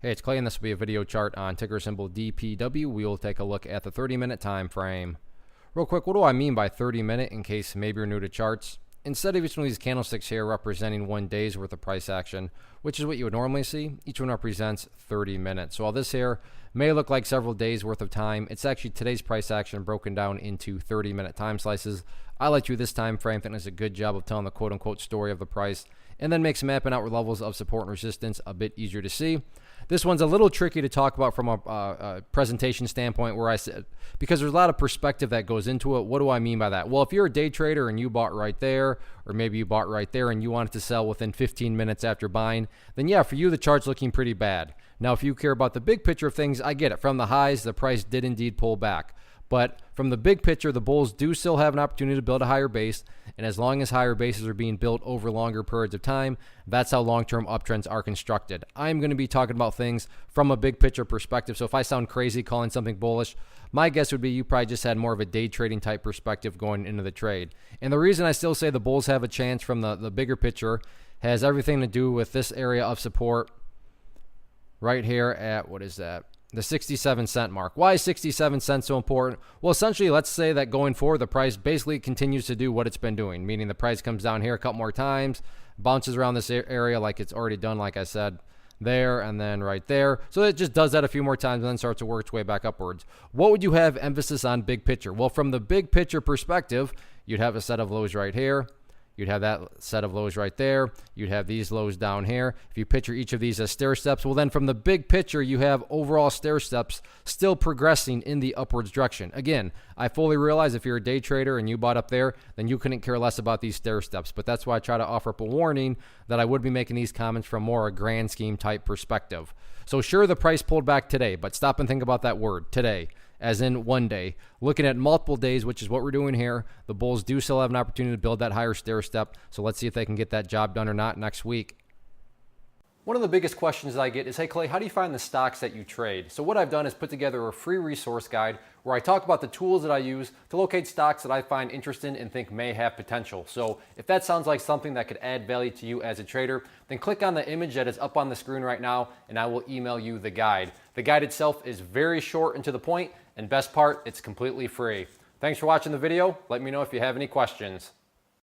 Hey, it's Clay, and this will be a video chart on ticker symbol DPW. We will take a look at the 30-minute time frame. Real quick, what do I mean by 30-minute in case maybe you're new to charts? Instead of each one of these candlesticks here representing 1 day's worth of price action, which is what you would normally see, each one represents 30 minutes. So while this here may look like several days worth of time, it's actually today's price action broken down into 30-minute time slices. I like you this time frame. I think it's a good job of telling the quote-unquote story of the price, and then makes mapping out levels of support and resistance a bit easier to see. This one's a little tricky to talk about from a presentation standpoint, where I said, because there's a lot of perspective that goes into it. What do I mean by that? Well, if you're a day trader and you bought right there, or maybe you bought right there and you wanted to sell within 15 minutes after buying, then yeah, for you, the chart's looking pretty bad. Now, if you care about the big picture of things, I get it. From the highs, the price did indeed pull back. But from the big picture, the bulls do still have an opportunity to build a higher base. And as long as higher bases are being built over longer periods of time, that's how long-term uptrends are constructed. I'm going to be talking about things from a big picture perspective. So if I sound crazy calling something bullish, my guess would be you probably just had more of a day trading type perspective going into the trade. And the reason I still say the bulls have a chance from the bigger picture has everything to do with this area of support right here at, what is that? The 67-cent mark. Why is 67 cents so important? Well, essentially, let's say that going forward, the price basically continues to do what it's been doing, meaning the price comes down here a couple more times, bounces around this area like it's already done, like I said, there and then right there. So it just does that a few more times and then starts to work its way back upwards. What would you have emphasis on big picture? Well, from the big picture perspective, you'd have a set of lows right here. You'd have that set of lows right there. You'd have these lows down here. If you picture each of these as stair steps, well, then from the big picture, you have overall stair steps still progressing in the upwards direction. Again, I fully realize if you're a day trader and you bought up there, then you couldn't care less about these stair steps. But that's why I try to offer up a warning that I would be making these comments from more a grand scheme type perspective. So sure, the price pulled back today, but stop and think about that word, today, as in 1 day. Looking at multiple days, which is what we're doing here, the bulls do still have an opportunity to build that higher stair step. So let's see if they can get that job done or not next week. One of the biggest questions that I get is, hey Clay, how do you find the stocks that you trade? So what I've done is put together a free resource guide where I talk about the tools that I use to locate stocks that I find interesting and think may have potential. So if that sounds like something that could add value to you as a trader, then click on the image that is up on the screen right now and I will email you the guide. The guide itself is very short and to the point, and best part, it's completely free. Thanks for watching the video. Let me know if you have any questions.